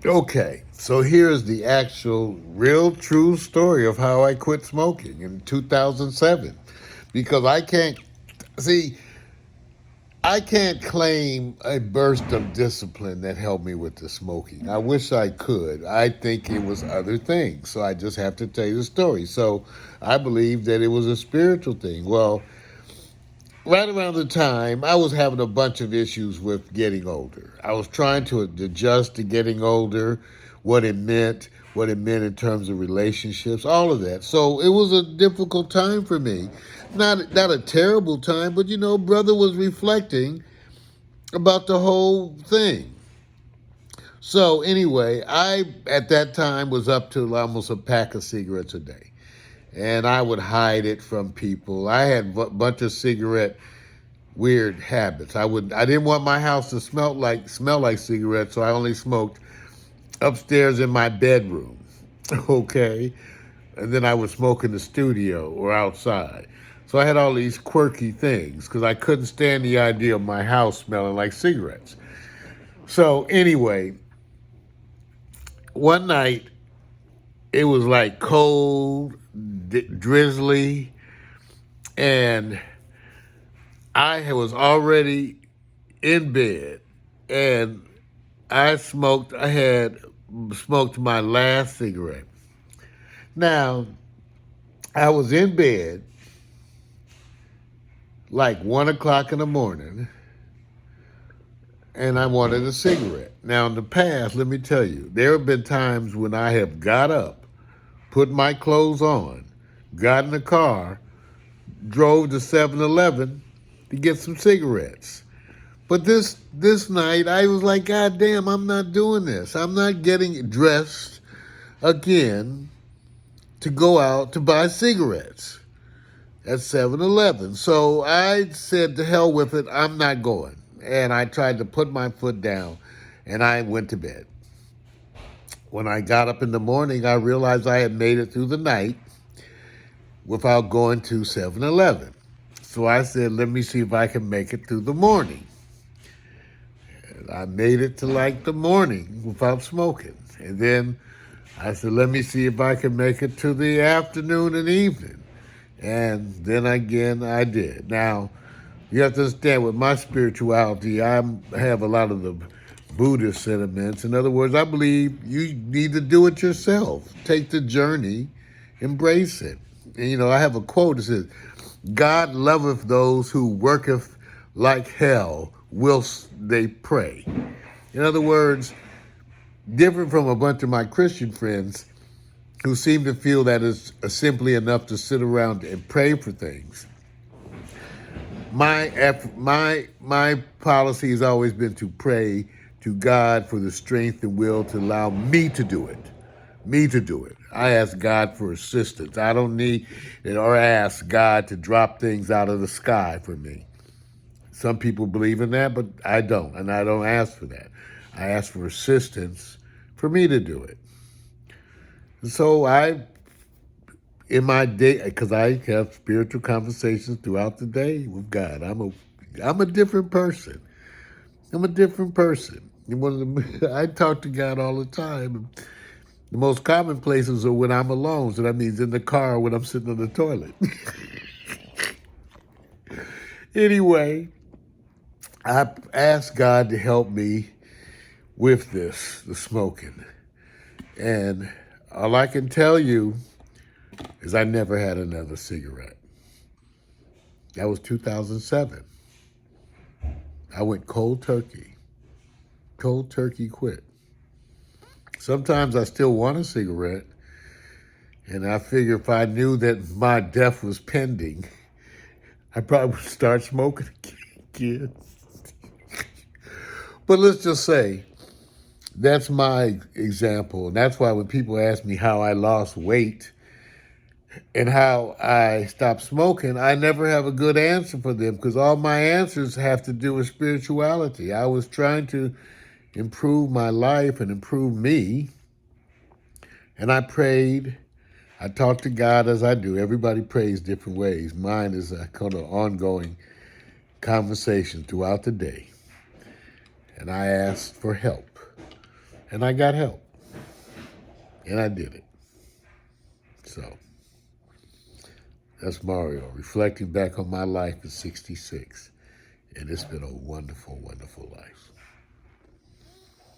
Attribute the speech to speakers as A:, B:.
A: Okay, so here's the actual, real, true story of how I quit smoking in 2007. Because see, I can't claim a burst of discipline that helped me with the smoking. I wish I could. I think it was other things. So I just have to tell you the story. So I believe that it was a spiritual thing. Well, right around the time I was having a bunch of issues with getting older. I was trying to adjust to getting older, what it meant in terms of relationships, all of that. So it was a difficult time for me. Not a terrible time, but brother was reflecting about the whole thing. So anyway, I at that time was up to almost a pack of cigarettes a day. And I would hide it from people. I had a bunch of cigarette weird habits. I didn't want my house to smell like cigarettes, so I only smoked upstairs in my bedroom. Okay? And then I would smoke in the studio or outside. So I had all these quirky things because I couldn't stand the idea of my house smelling like cigarettes. So anyway, one night it was like cold, drizzly, and I was already in bed, and I had smoked my last cigarette. Now, I was in bed like 1 o'clock in the morning, and I wanted a cigarette. Now, in the past, let me tell you, there have been times when I have got up, put my clothes on, got in the car, drove to 7-Eleven to get some cigarettes. But this night, I was like, God damn, I'm not doing this. I'm not getting dressed again to go out to buy cigarettes at 7-Eleven. So I said, to hell with it, I'm not going. And I tried to put my foot down, and I went to bed. When I got up in the morning, I realized I had made it through the night without going to 7-Eleven. So I said, let me see if I can make it through the morning. And I made it to like the morning without smoking. And then I said, let me see if I can make it to the afternoon and evening. And then again, I did. Now, you have to understand with my spirituality, I have a lot of the Buddhist sentiments. In other words, I believe you need to do it yourself. Take the journey, embrace it. And I have a quote that says, God loveth those who worketh like hell whilst they pray. In other words, different from a bunch of my Christian friends who seem to feel that it's simply enough to sit around and pray for things. My policy has always been to pray to God for the strength and will to allow me to do it. Me to do it. I ask God for assistance. I don't need or ask God to drop things out of the sky for me. Some people believe in that, but I don't, and I don't ask for that. I ask for assistance for me to do it. So in my day, because I have spiritual conversations throughout the day with God. I'm a different person. I'm a different person. I talk to God all the time. The most common places are when I'm alone. So that means in the car when I'm sitting on the toilet. Anyway, I asked God to help me with the smoking. And all I can tell you is I never had another cigarette. That was 2007. I went cold turkey. Cold turkey quit. Sometimes I still want a cigarette, and I figure if I knew that my death was pending, I probably would start smoking again. But let's just say that's my example, and that's why when people ask me how I lost weight and how I stopped smoking, I never have a good answer for them because all my answers have to do with spirituality. I was trying to improve my life and improve me, and I prayed. I talked to God as I do. Everybody prays different ways. Mine is a kind of ongoing conversation throughout the day. And I asked for help. And I got help. And I did it. So that's Mario, reflecting back on my life at 66. And it's been a wonderful, wonderful life.